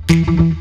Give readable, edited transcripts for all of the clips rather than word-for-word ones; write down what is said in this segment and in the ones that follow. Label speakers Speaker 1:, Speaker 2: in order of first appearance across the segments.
Speaker 1: And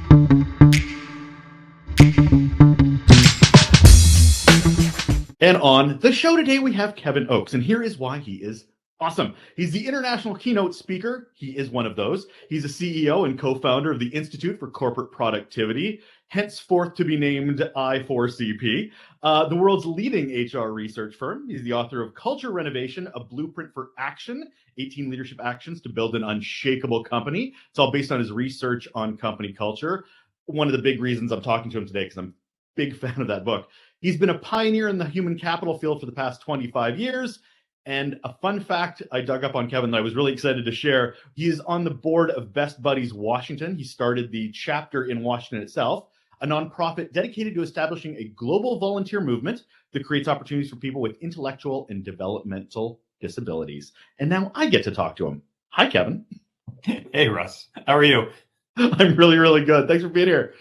Speaker 1: on the show today, we have Kevin Oakes, and here is why he is awesome. He's the international keynote speaker. He is one of those. He's a CEO and co-founder of the Institute for Corporate Productivity, henceforth to be named I4CP, the world's leading HR research firm. He's the author of Culture Renovation, A Blueprint for Action, 18 Leadership Actions to Build an Unshakable Company. It's all based on his research on company culture. One of the big reasons I'm talking to him today, because I'm a big fan of that book. He's been a pioneer in the human capital field for the past 25 years. And a fun fact I dug up on Kevin that I was really excited to share, he is on the board of Best Buddies Washington. He started the chapter in Washington itself, a nonprofit dedicated to establishing a global volunteer movement that creates opportunities for people with intellectual and developmental disabilities. And now I get to talk to him. Hi, Kevin.
Speaker 2: Hey, Russ. How are you?
Speaker 1: I'm really, really good. Thanks for being here.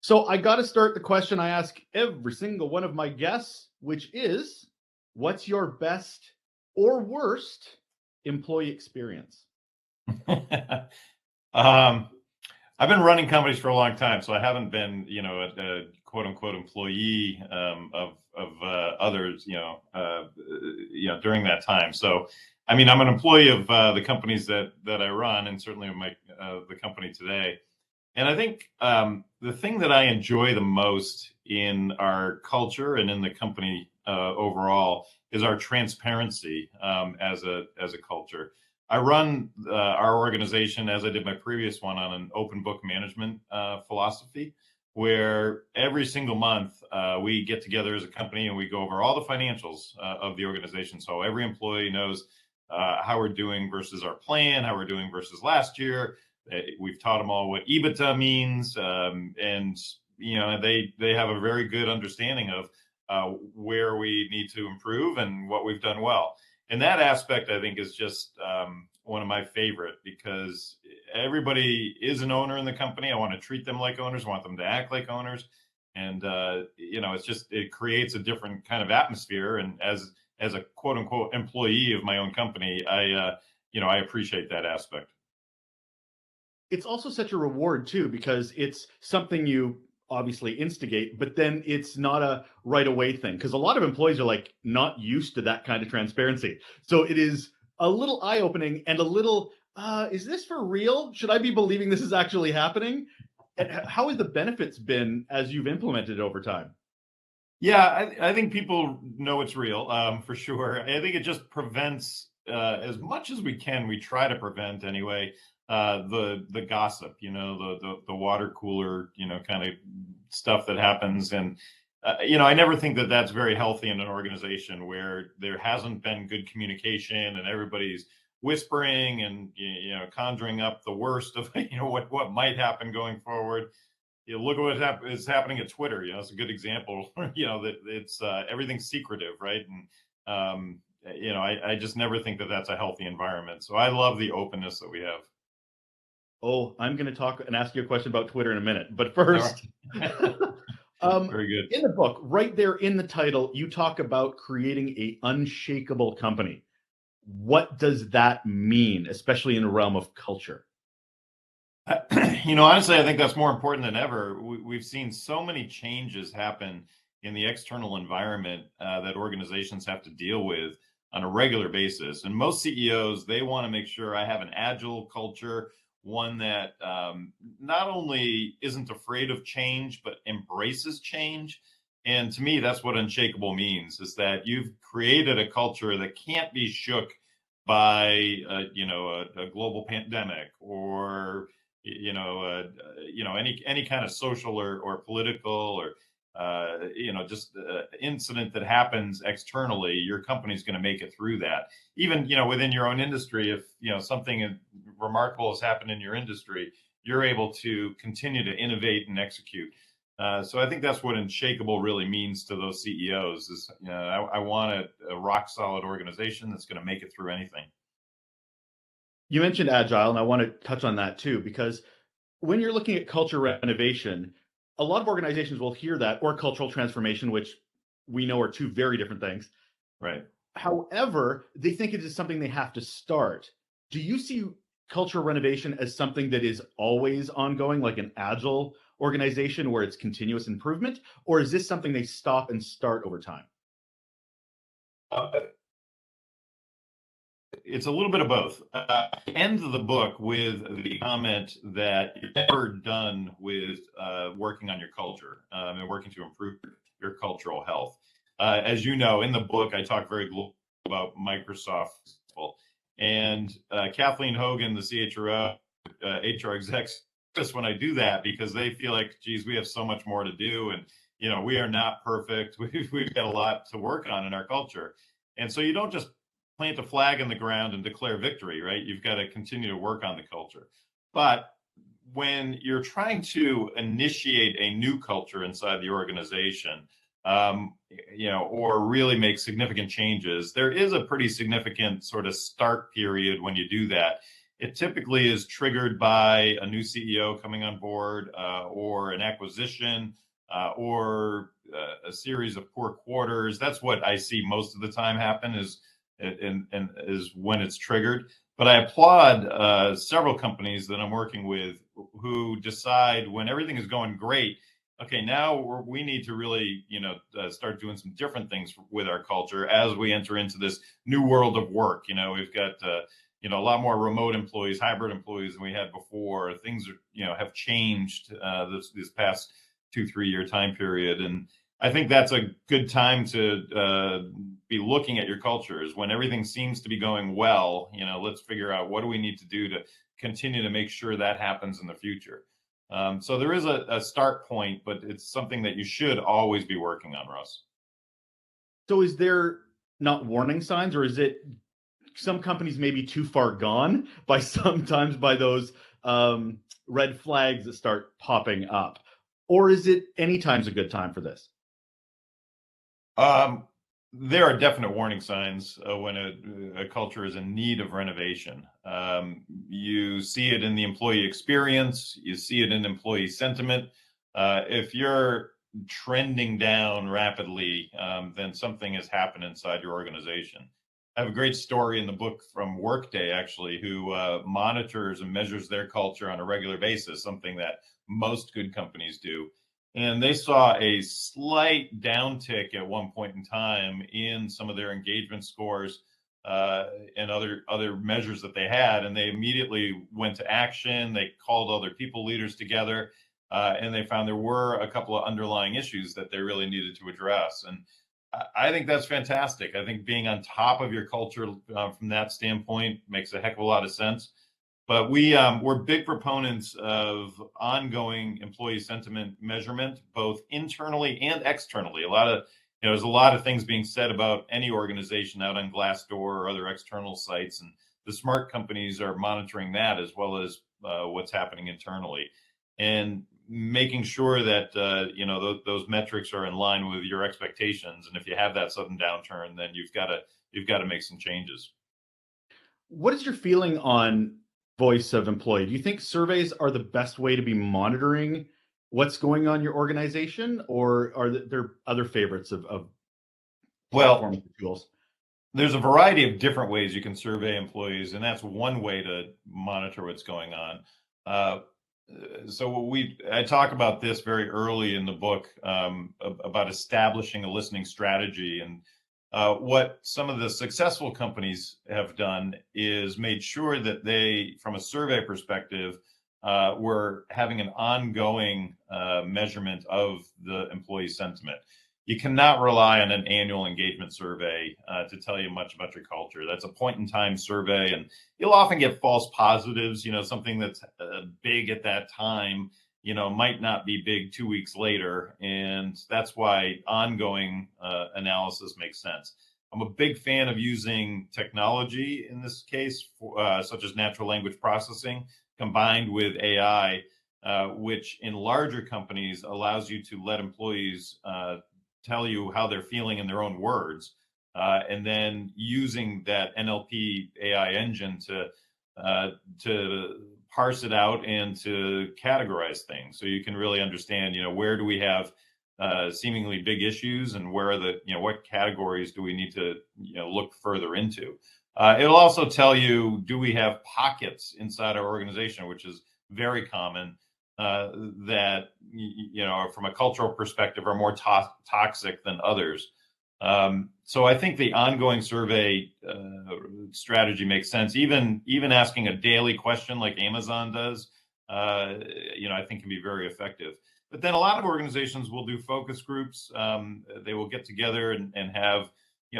Speaker 1: So I got to start the question I ask every single one of my guests, which is, what's your best or worst employee experience?
Speaker 2: I've been running companies for a long time, so I haven't been, a quote unquote employee of others, during that time. So, I mean, I'm an employee of the companies that I run, and certainly of the company today. And I think the thing that I enjoy the most in our culture and in the company overall is our transparency as a culture. I run our organization, as I did my previous one, on an open book management philosophy, where every single month we get together as a company and we go over all the financials of the organization. So every employee knows how we're doing versus our plan, how we're doing versus last year. We've taught them all what EBITDA means, and they have a very good understanding of where we need to improve and what we've done well. And that aspect, I think, is just one of my favorite, because everybody is an owner in the company. I want to treat them like owners, I want them to act like owners, and it creates a different kind of atmosphere. And as a quote unquote employee of my own company, I appreciate that aspect.
Speaker 1: It's also such a reward too, because it's something you obviously instigate, but then it's not a right away thing, because a lot of employees are like not used to that kind of transparency. So it is a little eye-opening and a little, is this for real? Should I be believing this is actually happening? And how has the benefits been as you've implemented it over time?
Speaker 2: Yeah, I think people know it's real, for sure. I think it just prevents, as much as we can, we try to prevent anyway, the gossip, the water cooler, kind of stuff that happens. And, I never think that that's very healthy in an organization where there hasn't been good communication and everybody's whispering and, conjuring up the worst of, what might happen going forward. Look at what is happening at Twitter. It's a good example, that it's everything's secretive, right? And, I just never think that that's a healthy environment. So I love the openness that we have.
Speaker 1: Oh, I'm going to talk and ask you a question about Twitter in a minute. But first,
Speaker 2: very good.
Speaker 1: In the book, right there in the title, you talk about creating an unshakable company. What does that mean, especially in the realm of culture?
Speaker 2: Honestly, I think that's more important than ever. We've seen so many changes happen in the external environment that organizations have to deal with on a regular basis. And most CEOs, they want to make sure I have an agile culture, one that not only isn't afraid of change, but embraces change. And to me, that's what unshakable means, is that you've created a culture that can't be shook by, a global pandemic or, any kind of social or political or, incident that happens externally. Your company's going to make it through that. Even, within your own industry, if, something remarkable has happened in your industry, you're able to continue to innovate and execute. So I think that's what unshakable really means to those CEOs is, I want a rock solid organization that's going to make it through anything.
Speaker 1: You mentioned agile, and I want to touch on that too, because when you're looking at culture renovation, a lot of organizations will hear that, or cultural transformation, which we know are two very different things.
Speaker 2: Right.
Speaker 1: However, they think it is something they have to start. Do you see cultural renovation as something that is always ongoing, like an agile organization where it's continuous improvement, or is this something they stop and start over time?
Speaker 2: Uh, it's a little bit of both. End the book with the comment that you're never done with working on your culture and working to improve your cultural health. As you know, in the book, I talk very globally about Microsoft, and Kathleen Hogan, the CHRO, HR execs, just when I do that because they feel like, geez, we have so much more to do, and we are not perfect. We've got a lot to work on in our culture, and so you don't just plant a flag in the ground and declare victory, right? You've got to continue to work on the culture. But when you're trying to initiate a new culture inside the organization, or really make significant changes, there is a pretty significant sort of start period when you do that. It typically is triggered by a new CEO coming on board, or an acquisition, or a series of poor quarters. That's what I see most of the time happen is when it's triggered. But I applaud several companies that I'm working with who decide when everything is going great, okay, now we need to really, start doing some different things with our culture as we enter into this new world of work. We've got, a lot more remote employees, hybrid employees than we had before. Things are, have changed this past 2-3 year time period. And I think that's a good time to be looking at your cultures when everything seems to be going well. Let's figure out what do we need to do to continue to make sure that happens in the future. So there is a start point, but it's something that you should always be working on, Russ.
Speaker 1: So is there not warning signs, or is it some companies may be too far gone by sometimes by those red flags that start popping up? Or is it any time's a good time for this?
Speaker 2: There are definite warning signs when a culture is in need of renovation. You see it in the employee experience. You see it in employee sentiment. If you're trending down rapidly, then something has happened inside your organization. I have a great story in the book from Workday, actually, who monitors and measures their culture on a regular basis, something that most good companies do. And they saw a slight downtick at one point in time in some of their engagement scores and other measures that they had. And they immediately went to action. They called other people leaders together, and they found there were a couple of underlying issues that they really needed to address. And I think that's fantastic. I think being on top of your culture from that standpoint makes a heck of a lot of sense. But we're big proponents of ongoing employee sentiment measurement, both internally and externally. There's a lot of things being said about any organization out on Glassdoor or other external sites, and the smart companies are monitoring that as well as what's happening internally, and making sure that those metrics are in line with your expectations. And if you have that sudden downturn, then you've got to make some changes.
Speaker 1: What is your feeling on voice of employee? Do you think surveys are the best way to be monitoring what's going on in your organization, or are there other favorites of platform tools?
Speaker 2: There's a variety of different ways you can survey employees, and that's one way to monitor what's going on. So I talk about this very early in the book about establishing a listening strategy. And what some of the successful companies have done is made sure that they, from a survey perspective, were having an ongoing measurement of the employee sentiment. You cannot rely on an annual engagement survey to tell you much about your culture. That's a point in time survey, and you'll often get false positives. Something that's big at that time, might not be big 2 weeks later. And that's why ongoing analysis makes sense. I'm a big fan of using technology in this case, such as natural language processing combined with AI, which in larger companies allows you to let employees tell you how they're feeling in their own words, and then using that NLP AI engine to parse it out and to categorize things, so you can really understand, where do we have seemingly big issues, and where are what categories do we need to look further into. It'll also tell you, do we have pockets inside our organization, which is very common, that, from a cultural perspective are more toxic than others. So I think the ongoing survey strategy makes sense. Even asking a daily question like Amazon does, I think can be very effective. But then a lot of organizations will do focus groups. They will get together and have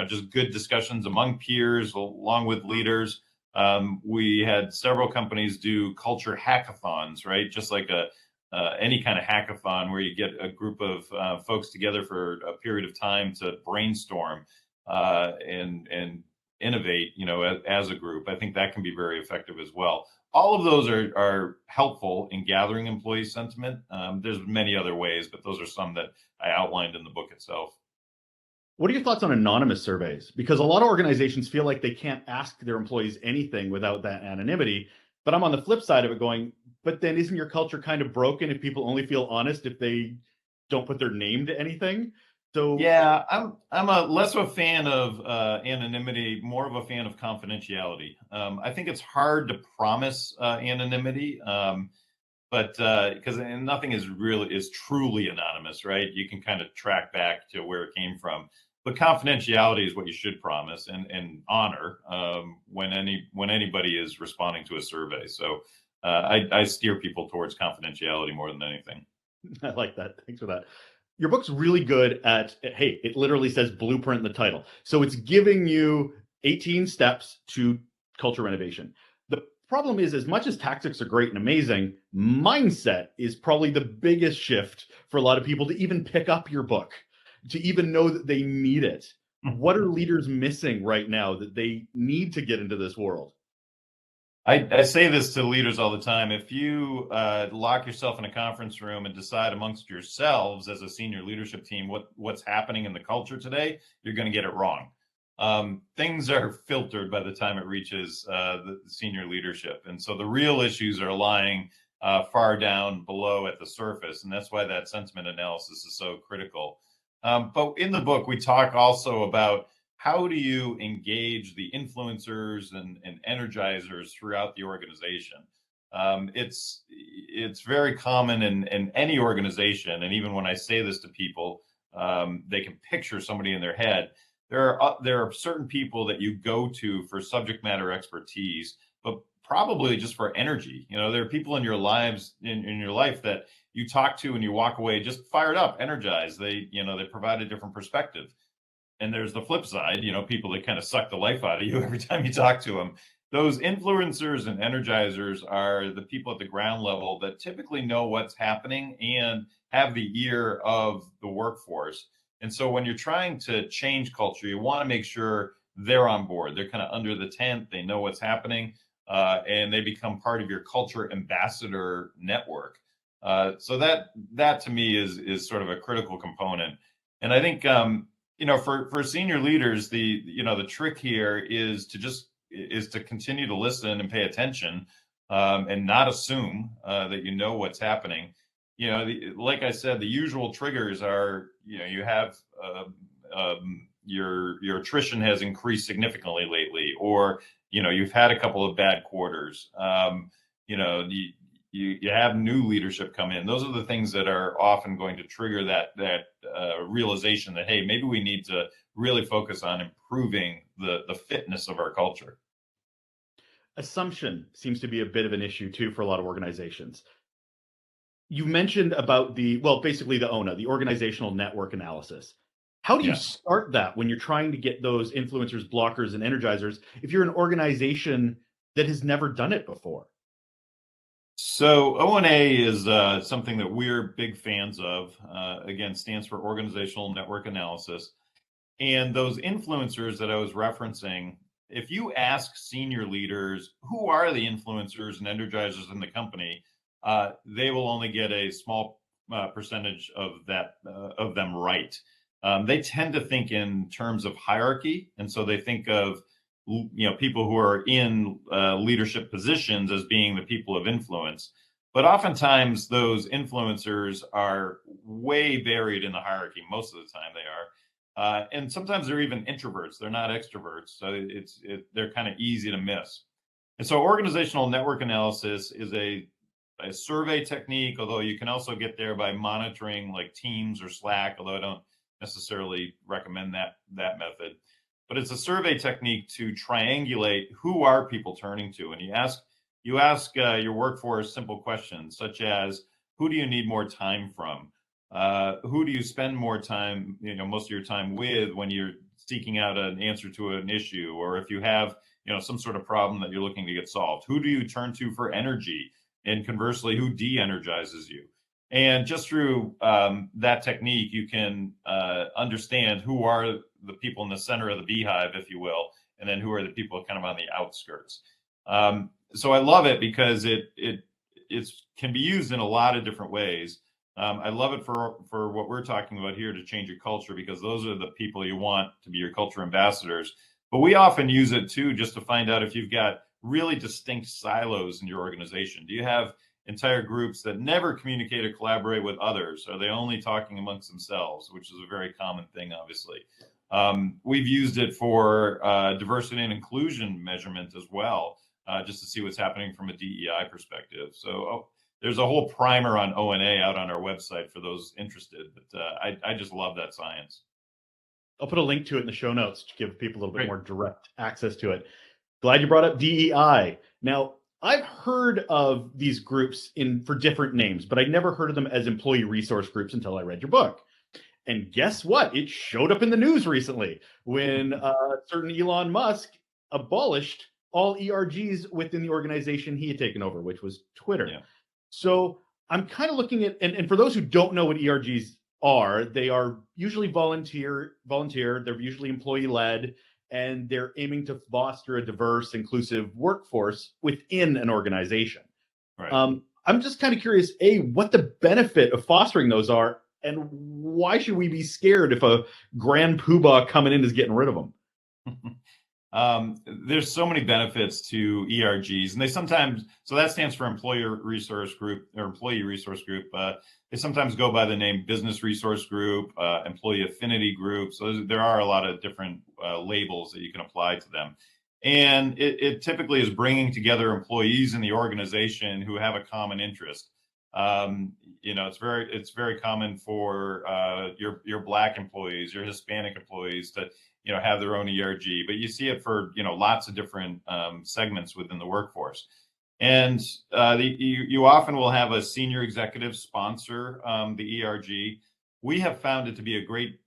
Speaker 2: just good discussions among peers along with leaders. We had several companies do culture hackathons, right? Just like any kind of hackathon where you get a group of folks together for a period of time to brainstorm and innovate, as a group. I think that can be very effective as well. All of those are helpful in gathering employee sentiment. There's many other ways, but those are some that I outlined in the book itself.
Speaker 1: What are your thoughts on anonymous surveys? Because a lot of organizations feel like they can't ask their employees anything without that anonymity. But I'm on the flip side of it going, but then isn't your culture kind of broken if people only feel honest if they don't put their name to anything? So
Speaker 2: yeah, I'm a less of a fan of anonymity, more of a fan of confidentiality. I think it's hard to promise anonymity, but because nothing is truly anonymous, right? You can kind of track back to where it came from. But confidentiality is what you should promise and honor when anybody is responding to a survey. So I steer people towards confidentiality more than anything.
Speaker 1: I like that. Thanks for that. Your book's really good at, hey, it literally says blueprint in the title. So it's giving you 18 steps to culture renovation. The problem is, as much as tactics are great and amazing, mindset is probably the biggest shift for a lot of people to even pick up your book, to even know that they need it. What are leaders missing right now that they need to get into this world?
Speaker 2: I say this to leaders all the time. If you lock yourself in a conference room and decide amongst yourselves as a senior leadership team what's happening in the culture today, you're going to get it wrong. Things are filtered by the time it reaches the senior leadership. And so the real issues are lying far down below at the surface. And that's why that sentiment analysis is so critical. But in the book, we talk also about how do you engage the influencers and energizers throughout the organization. It's very common in any organization. And even when I say this to people, they can picture somebody in their head. There are certain people that you go to for subject matter expertise, but probably just for energy. There are people in your lives, in your life, that you talk to and you walk away just fired up, energized. They provide a different perspective. And there's the flip side, people that kind of suck the life out of you every time you talk to them. Those influencers and energizers are the people at the ground level that typically know what's happening and have the ear of the workforce. And so when you're trying to change culture, you want to make sure they're on board. They're kind of under the tent. They know what's happening, and they become part of your culture ambassador network. So that to me is sort of a critical component. And I think for senior leaders, the trick here is to continue to listen and pay attention, and not assume that you know what's happening. Like I said, the usual triggers are, you have your attrition has increased significantly lately, or you've had a couple of bad quarters. You have new leadership come in. Those are the things that are often going to trigger that realization that, hey, maybe we need to really focus on improving the fitness of our culture.
Speaker 1: Assumption seems to be a bit of an issue too for a lot of organizations. You mentioned about basically the ONA, the organizational network analysis. How do you start that when you're trying to get those influencers, blockers, and energizers if you're an organization that has never done it before?
Speaker 2: So ONA is something that we're big fans of. Again, stands for Organizational Network Analysis. And those influencers that I was referencing, if you ask senior leaders, who are the influencers and energizers in the company, they will only get a small percentage of them right. They tend to think in terms of hierarchy. And so they think of people who are in leadership positions as being the people of influence. But oftentimes those influencers are way buried in the hierarchy. Most of the time they are. And sometimes they're even introverts. They're not extroverts. So they're kind of easy to miss. And so organizational network analysis is a survey technique, although you can also get there by monitoring like Teams or Slack, although I don't necessarily recommend that method. But it's a survey technique to triangulate who are people turning to, and you ask your workforce simple questions such as, who do you need more time from? Who do you spend more time, most of your time with when you're seeking out an answer to an issue, or if you have, some sort of problem that you're looking to get solved? Who do you turn to for energy? And conversely, who de-energizes you? And just through that technique, you can understand who are the people in the center of the beehive, if you will, and then who are the people kind of on the outskirts. So I love it because it can be used in a lot of different ways. I love it for what we're talking about here, to change your culture, because those are the people you want to be your culture ambassadors. But we often use it too, just to find out if you've got really distinct silos in your organization. Do you have entire groups that never communicate or collaborate with others? Are they only talking amongst themselves, which is a very common thing, obviously. We've used it for diversity and inclusion measurement as well, just to see what's happening from a DEI perspective. So there's a whole primer on O&A out on our website for those interested. But I just love that science.
Speaker 1: I'll put a link to it in the show notes to give people a little bit more direct access to it. Glad you brought up DEI. Now, I've heard of these groups for different names, but I never heard of them as employee resource groups until I read your book. And guess what? It showed up in the news recently when certain Elon Musk abolished all ERGs within the organization he had taken over, which was Twitter. Yeah. So I'm kind of looking at, and for those who don't know what ERGs are, they are usually volunteer, they're usually employee-led, and they're aiming to foster a diverse, inclusive workforce within an organization. Right. I'm just kind of curious, what the benefit of fostering those are, and why should we be scared if a grand poobah coming in is getting rid of them?
Speaker 2: There's so many benefits to ERGs, and so that stands for employer resource group or employee resource group. They sometimes go by the name business resource group, employee affinity group. So there are a lot of different labels that you can apply to them. And it typically is bringing together employees in the organization who have a common interest. It's very common for your Black employees, your Hispanic employees to have their own ERG, but you see it for lots of different segments within the workforce. And you often will have a senior executive sponsor the ERG. We have found it to be a great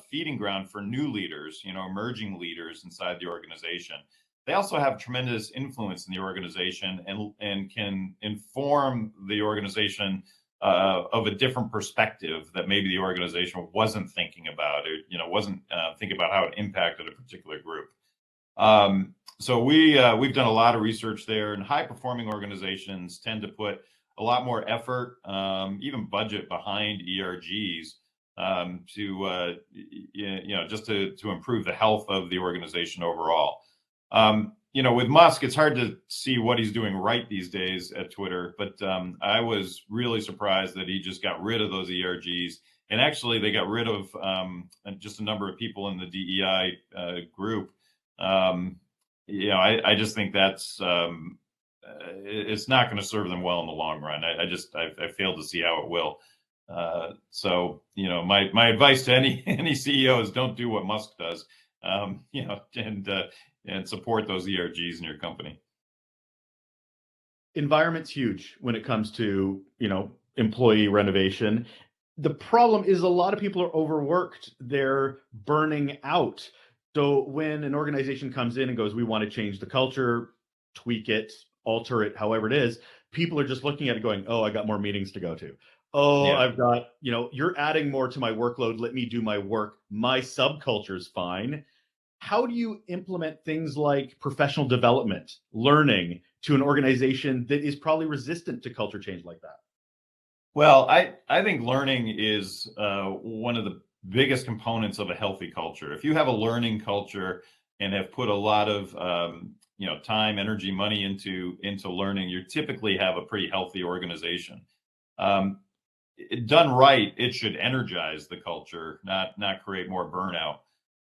Speaker 2: feeding ground for new leaders, emerging leaders inside the organization. They also have tremendous influence in the organization and can inform the organization of a different perspective that maybe the organization wasn't thinking about, or wasn't thinking about how it impacted a particular group. So we've done a lot of research there, and high performing organizations tend to put a lot more effort, even budget behind ERGs just to improve the health of the organization overall. With Musk, it's hard to see what he's doing right these days at Twitter, but I was really surprised that he just got rid of those ERGs. And actually, they got rid of just a number of people in the DEI group. I just think that's it's not going to serve them well in the long run. I failed to see how it will. So my advice to any CEO is don't do what Musk does. And support those ERGs in your company.
Speaker 1: Environment's huge when it comes to, employee renovation. The problem is a lot of people are overworked. They're burning out. So when an organization comes in and goes, we want to change the culture, tweak it, alter it, however it is, people are just looking at it going, oh, I got more meetings to go to. Oh, yeah. I've got, you're adding more to my workload. Let me do my work. My subculture's fine. How do you implement things like professional development, learning to an organization that is probably resistant to culture change like that?
Speaker 2: Well, I think learning is one of the biggest components of a healthy culture. If you have a learning culture and have put a lot of time, energy, money into learning, you typically have a pretty healthy organization. done right, it should energize the culture, not create more burnout.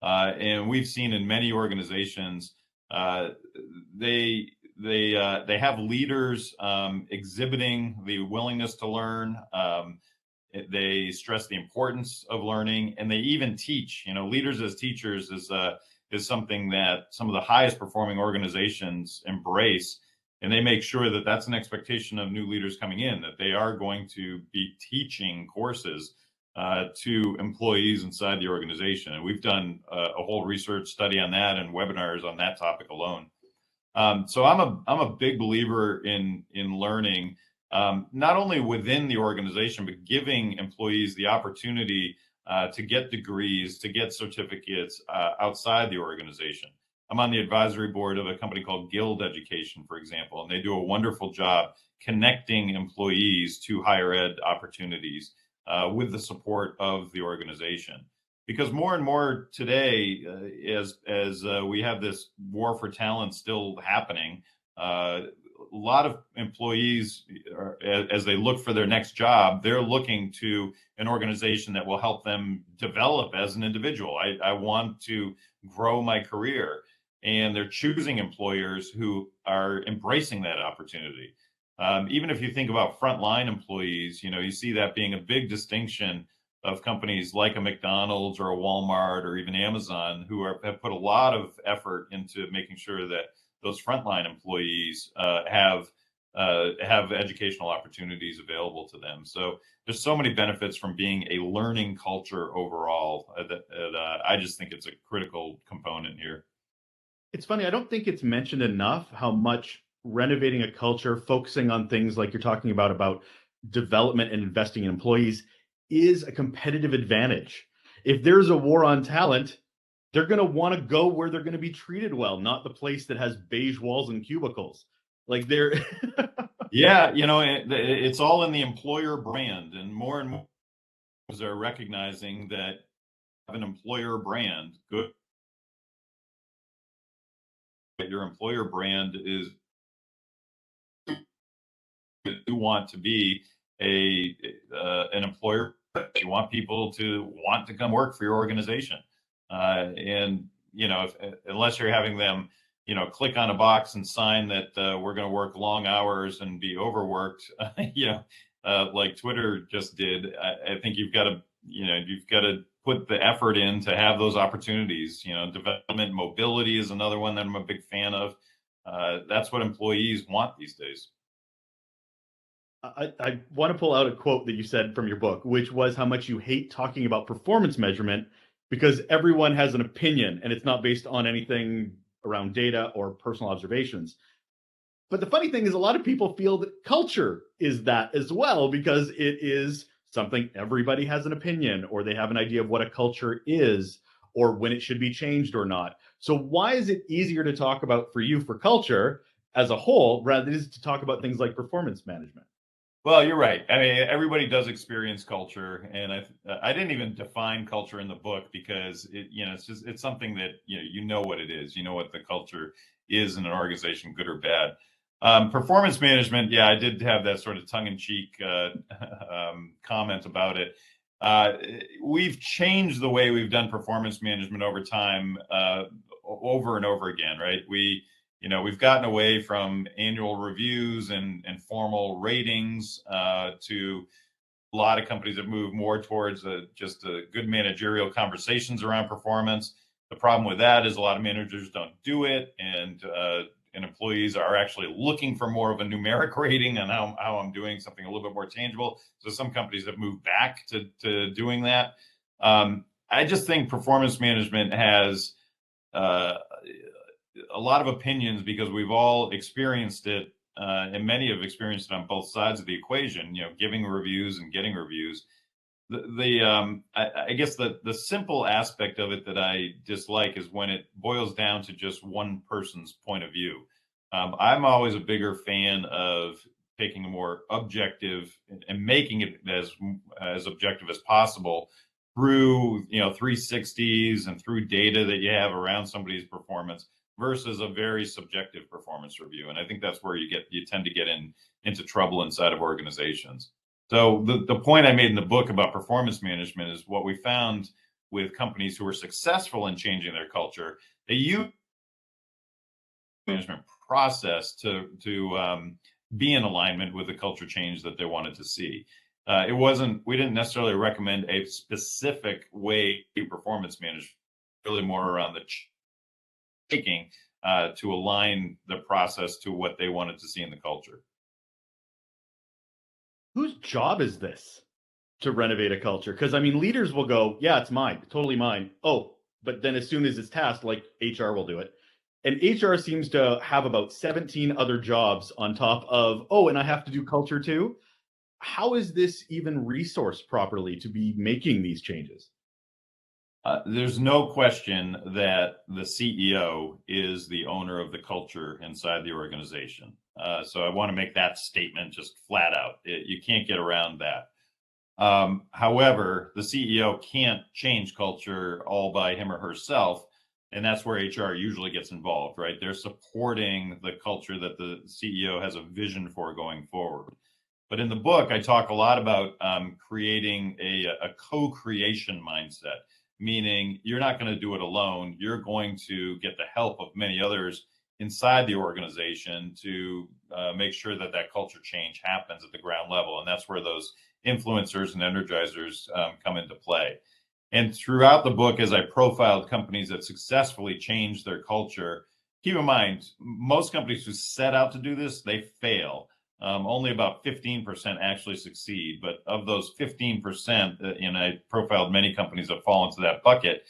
Speaker 2: And we've seen in many organizations, uh, they they have leaders exhibiting the willingness to learn. They stress the importance of learning, and they even teach. Leaders as teachers is something that some of the highest performing organizations embrace, and they make sure that that's an expectation of new leaders coming in, that they are going to be teaching courses to employees inside the organization. And we've done a whole research study on that and webinars on that topic alone. So I'm a big believer in learning, not only within the organization, but giving employees the opportunity to get degrees, to get certificates outside the organization. I'm on the advisory board of a company called Guild Education, for example, and they do a wonderful job connecting employees to higher ed opportunities with the support of the organization. Because more and more today, as we have this war for talent still happening, a lot of employees, as they look for their next job, they're looking to an organization that will help them develop as an individual. I want to grow my career, and they're choosing employers who are embracing that opportunity. Even if you think about frontline employees, you see that being a big distinction of companies like a McDonald's or a Walmart or even Amazon, who have put a lot of effort into making sure that those frontline employees have educational opportunities available to them. So there's so many benefits from being a learning culture overall that I just think it's a critical component here.
Speaker 1: It's funny, I don't think it's mentioned enough how much renovating a culture, focusing on things like you're talking about development and investing in employees, is a competitive advantage. If there's a war on talent, they're going to want to go where they're going to be treated well, not the place that has beige walls and cubicles. Like they're
Speaker 2: Yeah, it's all in the employer brand, and more are recognizing that an employer brand, good, your employer brand is, you want to be an employer. You want people to want to come work for your organization, and unless you're having them, click on a box and sign that we're going to work long hours and be overworked, like Twitter just did. I think you've got to put the effort in to have those opportunities. Development, mobility is another one that I'm a big fan of. That's what employees want these days.
Speaker 1: I want to pull out a quote that you said from your book, which was how much you hate talking about performance measurement because everyone has an opinion and it's not based on anything around data or personal observations. But the funny thing is, a lot of people feel that culture is that as well, because it is something everybody has an opinion, or they have an idea of what a culture is, or when it should be changed or not. So, why is it easier to talk about for you for culture as a whole rather than to talk about things like performance management?
Speaker 2: Well, you're right. I mean, everybody does experience culture, and I didn't even define culture in the book because it's something that you know what it is. You know what the culture is in an organization, good or bad. Performance management, yeah, I did have that sort of tongue-in-cheek comment about it. We've changed the way we've done performance management over time, over and over again, right? We've gotten away from annual reviews and formal ratings to a lot of companies have moved more towards just a good managerial conversations around performance. The problem with that is a lot of managers don't do it, and employees are actually looking for more of a numeric rating on how I'm doing, something a little bit more tangible. So some companies have moved back to doing that. I just think performance management has a lot of opinions because we've all experienced it, and many have experienced it on both sides of the equation. Giving reviews and getting reviews. I guess the simple aspect of it that I dislike is when it boils down to just one person's point of view. I'm always a bigger fan of taking a more objective and making it as objective as possible through 360s and through data that you have around somebody's performance versus a very subjective performance review. And I think that's where you tend to get into trouble inside of organizations. So the point I made in the book about performance management is what we found with companies who were successful in changing their culture. They use management process to be in alignment with the culture change that they wanted to see. We didn't necessarily recommend a specific way to performance manage, really more around the taking to align the process to what they wanted to see in the culture.
Speaker 1: Whose job is this to renovate a culture? Because I mean, leaders will go, yeah, it's mine, totally mine. Oh, but then as soon as it's tasked, like HR will do it. And HR seems to have about 17 other jobs on top of, oh, and I have to do culture too. How is this even resourced properly to be making these changes?
Speaker 2: There's no question that the CEO is the owner of the culture inside the organization. So I want to make that statement just flat out. You can't get around that. However, the CEO can't change culture all by him or herself. And that's where HR usually gets involved, right? They're supporting the culture that the CEO has a vision for going forward. But in the book, I talk a lot about creating a co-creation mindset, meaning you're not going to do it alone. You're going to get the help of many others inside the organization to make sure that that culture change happens at the ground level. And that's where those influencers and energizers come into play. And throughout the book, as I profiled companies that successfully changed their culture, keep in mind, most companies who set out to do this, they fail. Only about 15% actually succeed. But of those 15%, and I profiled many companies that fall into that bucket,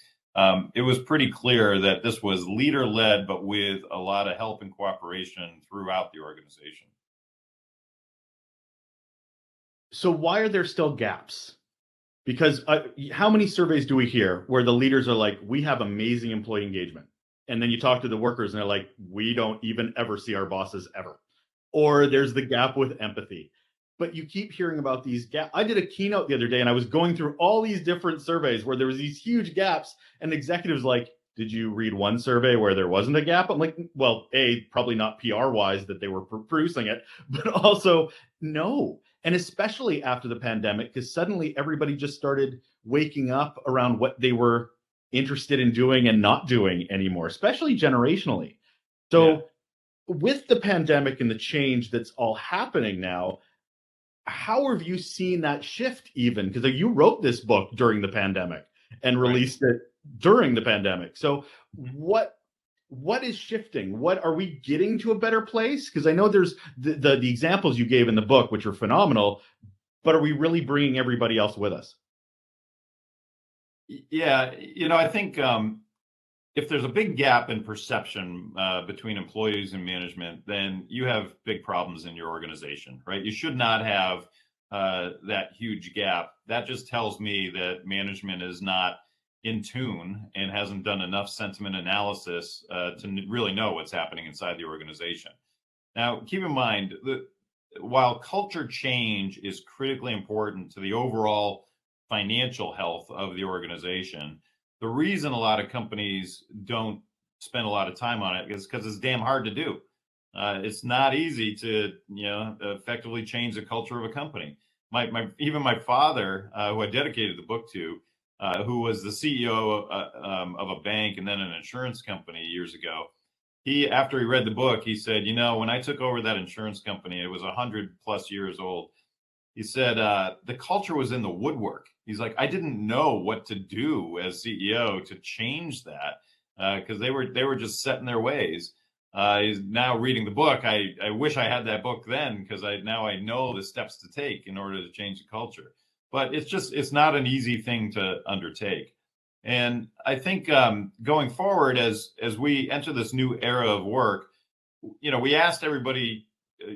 Speaker 2: it was pretty clear that this was leader-led, but with a lot of help and cooperation throughout the organization.
Speaker 1: So why are there still gaps? Because how many surveys do we hear where the leaders are like, we have amazing employee engagement? And then you talk to the workers and they're like, we don't even ever see our bosses ever. Or there's the gap with empathy. But you keep hearing about these gaps. I did a keynote the other day and I was going through all these different surveys where there was these huge gaps and executives like, did you read one survey where there wasn't a gap? I'm like, well, probably not PR wise that they were producing it, but also no. And especially after the pandemic, because suddenly everybody just started waking up around what they were interested in doing and not doing anymore, especially generationally. So
Speaker 2: Yeah.
Speaker 1: with the pandemic and the change that's all happening now, how have you seen that shift even? Because you wrote this book during the pandemic and
Speaker 2: Right.
Speaker 1: released it during the pandemic. So what is shifting? What are we getting to a better place? Because I know there's the examples you gave in the book, which are phenomenal, but are we really bringing everybody else with us?
Speaker 2: Yeah, I think if there's a big gap in perception between employees and management, then you have big problems in your organization, right? You should not have that huge gap. That just tells me that management is not in tune and hasn't done enough sentiment analysis to really know what's happening inside the organization. Now, keep in mind that while culture change is critically important to the overall financial health of the organization, the reason a lot of companies don't spend a lot of time on it is because it's damn hard to do. It's not easy to, effectively change the culture of a company. Even my father, who I dedicated the book to, who was the CEO of a bank and then an insurance company years ago, after he read the book, he said, when I took over that insurance company, it was 100+ years old. He said the culture was in the woodwork. He's like, I didn't know what to do as CEO to change that because they were just set in their ways. He's now reading the book. I wish I had that book then because now I know the steps to take in order to change the culture. But it's not an easy thing to undertake. And I think going forward, as we enter this new era of work, we asked everybody,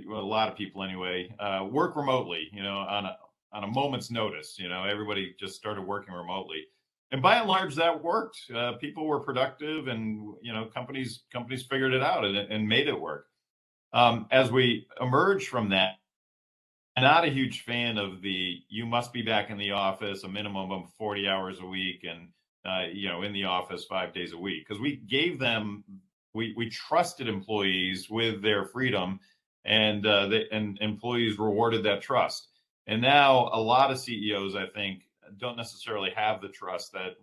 Speaker 2: well, a lot of people anyway, work remotely, on a moment's notice. Everybody just started working remotely, and by and large, that worked. People were productive, and companies figured it out and made it work. As we emerge from that, I'm not a huge fan of you must be back in the office a minimum of 40 hours a week and in the office 5 days a week, because we trusted employees with their freedom, and employees rewarded that trust. And now a lot of CEOs, I think, don't necessarily have the trust that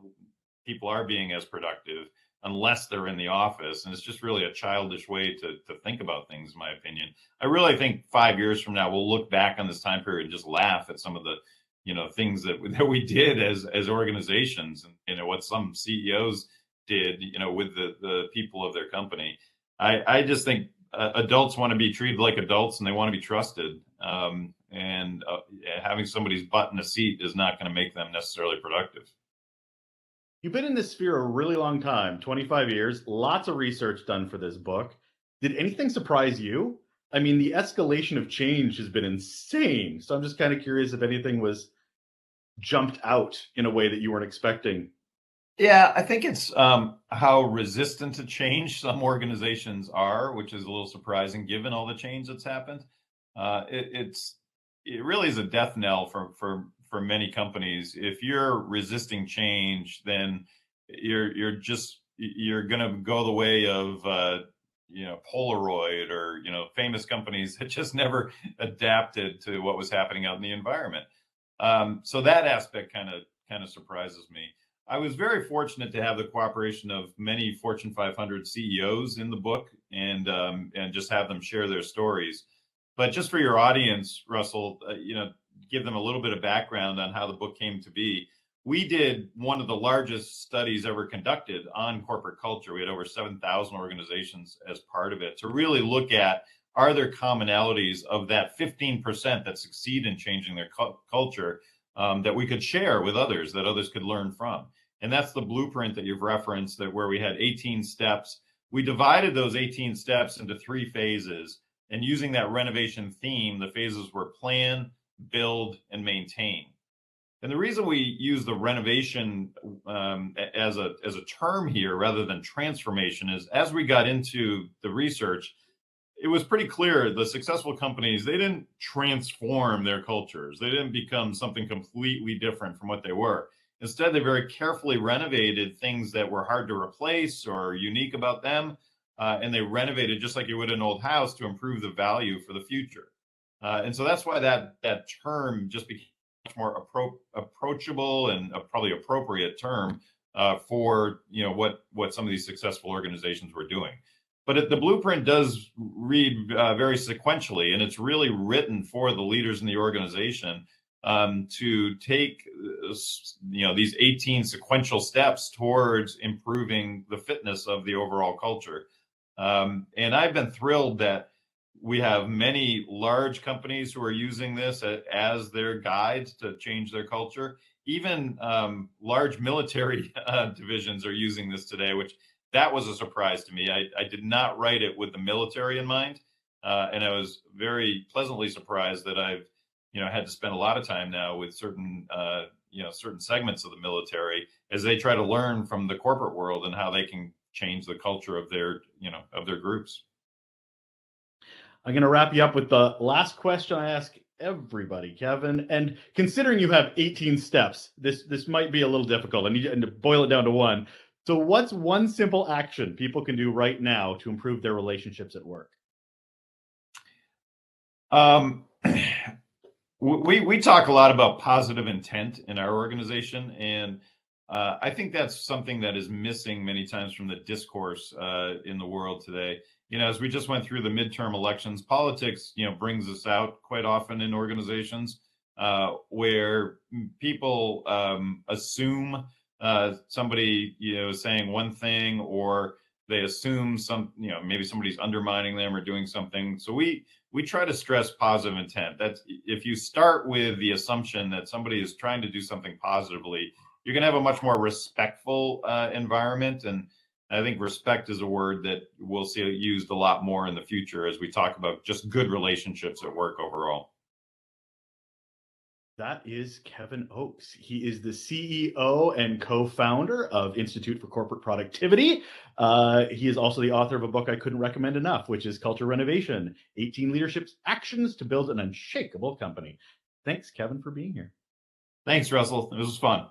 Speaker 2: people are being as productive unless they're in the office. And it's just really a childish way to think about things, in my opinion. I really think 5 years from now, we'll look back on this time period and just laugh at some of the, things that we did as organizations, and, what some CEOs did, with the people of their company. I just think adults want to be treated like adults, and they want to be trusted. And having somebody's butt in a seat is not going to make them necessarily productive.
Speaker 1: You've been in this sphere a really long time, 25 years, lots of research done for this book. Did anything surprise you? I mean, the escalation of change has been insane. So I'm just kind of curious if anything was jumped out in a way that you weren't expecting.
Speaker 2: Yeah, I think it's how resistant to change some organizations are, which is a little surprising given all the change that's happened. It really is a death knell for many companies. If you're resisting change, then you're going to go the way of Polaroid, or famous companies that just never adapted to what was happening out in the environment. So that aspect kind of surprises me. I was very fortunate to have the cooperation of many Fortune 500 CEOs in the book, and just have them share their stories. But just for your audience, Russell, give them a little bit of background on how the book came to be. We did one of the largest studies ever conducted on corporate culture. We had over 7,000 organizations as part of it, to really look at, are there commonalities of that 15% that succeed in changing their culture, that we could share with others, that others could learn from. And that's the blueprint that you've referenced, that where we had 18 steps. We divided those 18 steps into 3 phases. And using that renovation theme, the phases were plan, build, and maintain. And the reason we use the renovation as a term here rather than transformation is, as we got into the research, it was pretty clear the successful companies, they didn't transform their cultures. They didn't become something completely different from what they were. Instead, they very carefully renovated things that were hard to replace or unique about them. And they renovated just like you would an old house to improve the value for the future. And so that's why that term just became much more approachable and probably appropriate term for what some of these successful organizations were doing. But the blueprint does read very sequentially, and it's really written for the leaders in the organization to take these 18 sequential steps towards improving the fitness of the overall culture. And I've been thrilled that we have many large companies who are using this as their guides to change their culture. Even large military divisions are using this today, which that was a surprise to me. I did not write it with the military in mind. And I was very pleasantly surprised that I've had to spend a lot of time now with certain segments of the military as they try to learn from the corporate world and how they can change the culture of their groups.
Speaker 1: I'm going to wrap you up with the last question I ask everybody, Kevin. And considering you have 18 steps, this might be a little difficult. I need you to boil it down to one. So what's one simple action people can do right now to improve their relationships at work?
Speaker 2: We talk a lot about positive intent in our organization, and I think that's something that is missing many times from the discourse in the world today. As we just went through the midterm elections, politics, brings us out quite often in organizations where people assume somebody, is saying one thing, or they assume maybe somebody's undermining them or doing something. So we try to stress positive intent. That's, if you start with the assumption that somebody is trying to do something positively, you're going to have a much more respectful environment. And I think respect is a word that we'll see used a lot more in the future as we talk about just good relationships at work overall.
Speaker 1: That is Kevin Oakes. He is the CEO and co-founder of Institute for Corporate Productivity. He is also the author of a book I couldn't recommend enough, which is Culture Renovation, 18 Leadership Actions to Build an Unshakable Company. Thanks, Kevin, for being here.
Speaker 2: Thanks, Russell. This was fun.